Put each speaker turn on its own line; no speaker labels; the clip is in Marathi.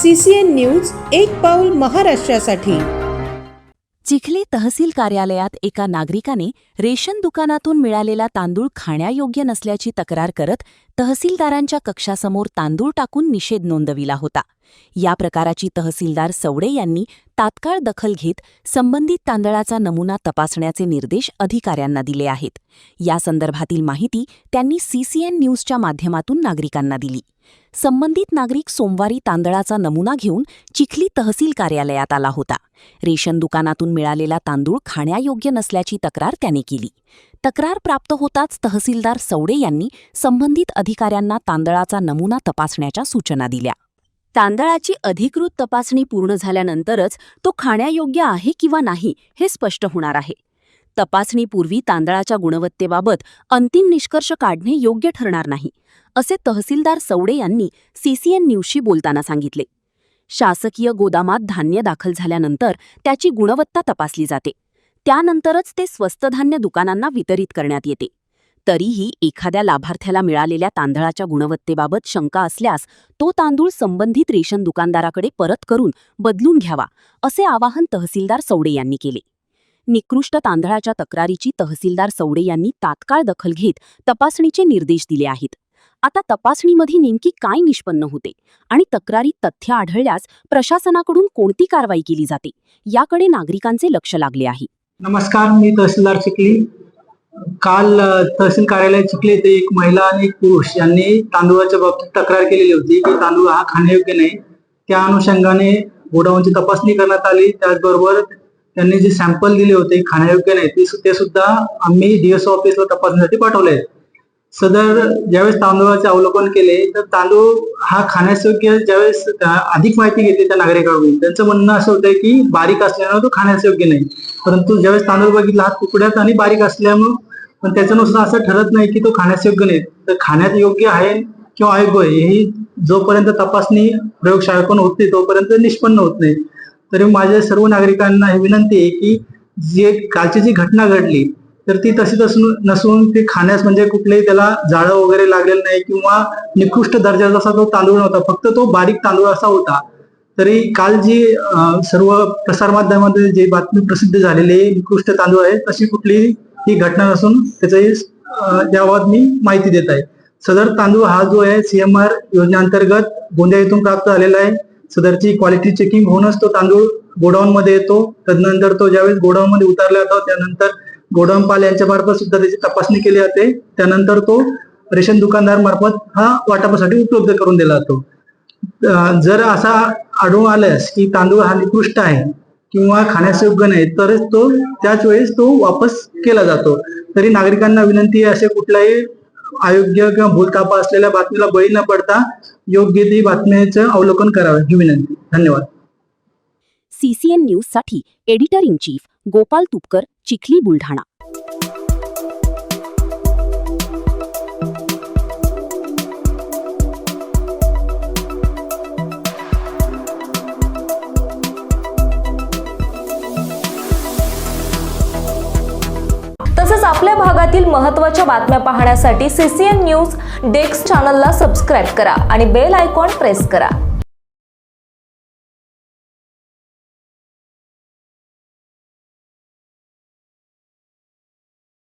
CCN न्यूज एक पाऊल महाराष्ट्रासाठी।
चिखली तहसील कार्यालयात एका नागरिकाने रेशन दुकानातून मिळालेला तांदूळ खाण्यायोग्य नसल्याची तक्रार करत तहसीलदारांच्या कक्षासमोर तांदूळ टाकून निषेध नोंदविला होता। या प्रकाराची तहसीलदार सवडे यांनी तात्काळ दखल घेत संबंधित तांदळाचा नमुना तपासण्याचे निर्देश अधिकाऱ्यांना दिले आहेत। या संदर्भातील माहिती त्यांनी CCN न्यूजच्या माध्यमातून नागरिकांना दिली। संबंधित नागरिक सोमवारी तांदळाचा नमुना घेऊन चिखली तहसील कार्यालयात आला होता। रेशन दुकानातून मिळालेला तांदूळ खाण्यायोग्य नसल्याची तक्रार त्याने केली। तक्रार प्राप्त होताच तहसीलदार सवडे यांनी संबंधित अधिकाऱ्यांना तांदळाचा नमुना तपासण्याच्या सूचना दिल्या। तांदळाची अधिकृत तपासणी पूर्ण झाल्यानंतरच तो खाण्यायोग्य आहे किंवा नाही हे स्पष्ट होणार आहे। तपासणीपूर्वी तांदळाच्या गुणवत्तेबाबत अंतिम निष्कर्ष काढणे योग्य ठरणार नाही, असे तहसीलदार सवडे यांनी CCN न्यूजशी बोलताना सांगितले। शासकीय गोदामात धान्य दाखल झाल्यानंतर त्याची गुणवत्ता तपासली जाते, त्यानंतरच ते स्वस्त धान्य दुकानांना वितरित करण्यात येते। तरीही एखाद्या लाभार्थ्याला मिळालेल्या तांदळाच्या गुणवत्तेबाबत शंका असल्यास तो तांदूळ संबंधित रेशन दुकानदाराकडे परत करून बदलून घ्यावा, असे आवाहन तहसीलदार सवडे यांनी केले। निकृष्ट तांदळाच्या तक्रारीची तहसीलदार सवडे यांनी तात्काळ दखल घेत तपासणीचे निर्देश दिले आहेत। आता तपासणीमध्ये नेमकी काय निष्पन्न होते आणि तक्रारीत तथ्य आढळल्यास प्रशासनाकडून कोणती कारवाई केली जाते, याकडे नागरिकांचे लक्ष लागले आहे।
नमस्कार, मी तहसीलदार चिखली। काल तहसील कार्यालय चिखली येथे एक महिला आणि एक पुरुष यांनी तांदूळाच्या बाबतीत तक्रार केलेली होती की तांदूळ हा खाण्यायोग्य नाही। त्या अनुषंगाने गोडाऊनची तपासणी करण्यात आली। त्याचबरोबर त्यांनी जे सॅम्पल दिले होते खाण्यायोग्य नाही ते सुद्धा आम्ही DSO ऑफिसला तपासणीसाठी पाठवले आहेत। सदर ज्यावेळेस तांदूळाचे अवलोकन केले तर तांदूळ हा खाण्यायोग्य ज्यावेळेस अधिक माहिती घेतली त्या नागरिकांकडून त्यांचं म्हणणं असं होतं की बारीक असल्यामुळे तो खाण्यायोग्य नाही, परंतु ज्यावेळेस तांदूळ बघितला हा तुकड्यात आणि बारीक असल्यामुळे पण त्याच्यानुसार असं ठरत नाही की तो खाण्यायोग्य नाही। तर खाण्यात योग्य आहे किंवा अयोग्य आहे ही जोपर्यंत तपासणी प्रयोगशाळेकडून होत नाही तोपर्यंत निष्पन्न होत नाही। तरी माझ्या सर्व नागरिकांना ही विनंती आहे की जे कालची जी घटना घडली तर ती तशी नसून ती खाण्यास म्हणजे कुठलेही त्याला जाळं वगैरे लागलेलं नाही किंवा निकृष्ट दर्जाचा असा तो तांदूळ नव्हता, फक्त तो बारीक तांदूळ असा होता। तरी काल जी सर्व प्रसारमाध्यमांमध्ये जी बातमी प्रसिद्ध झालेली निकृष्ट तांदूळ आहे तशी कुठलीही ही घटना नसून त्याची याबाबत मी माहिती देत आहे। सदर तांदूळ हा जो आहे CMR योजनेअंतर्गत गोंदिया येथून प्राप्त झालेला आहे। सदरची क्वालिटी चेकिंग होऊनच तो तांदूळ गोडाऊन मध्ये येतो। तदनंतर तो ज्यावेळेस गोडाऊन मध्ये उतरला जातो त्यानंतर गोडाऊन पाल यांच्या मार्फत सुद्धा त्याची तपासणी केली जाते। त्यानंतर तो रेशन दुकानदार मार्फत हा वाटपासाठी उपलब्ध करून दिला जातो। जर असा आढळून आल्यास की तांदूळ हा निकृष्ट आहे किंवा खाण्यायोग्य नाही तरच तो त्याच वेळेस तो वापस केला जातो। तरी नागरिकांना विनंती आहे असे कुठलाही अयोग्य किंवा भूलथापा असलेल्या बातमीला बळी न पडता योग्य ती बातमीचं अवलोकन करावे ही विनंती। धन्यवाद।
CCN न्यूज साठी editor in chief Gopal Tupkar, Chikhli, Buldhana.
तसेच आपल्या भागातील महत्त्वाच्या बातम्या पाहण्यासाठी CCN न्यूज डेस्क चॅनलला सबस्क्राइब करा आणि बेल आयकॉन प्रेस करा।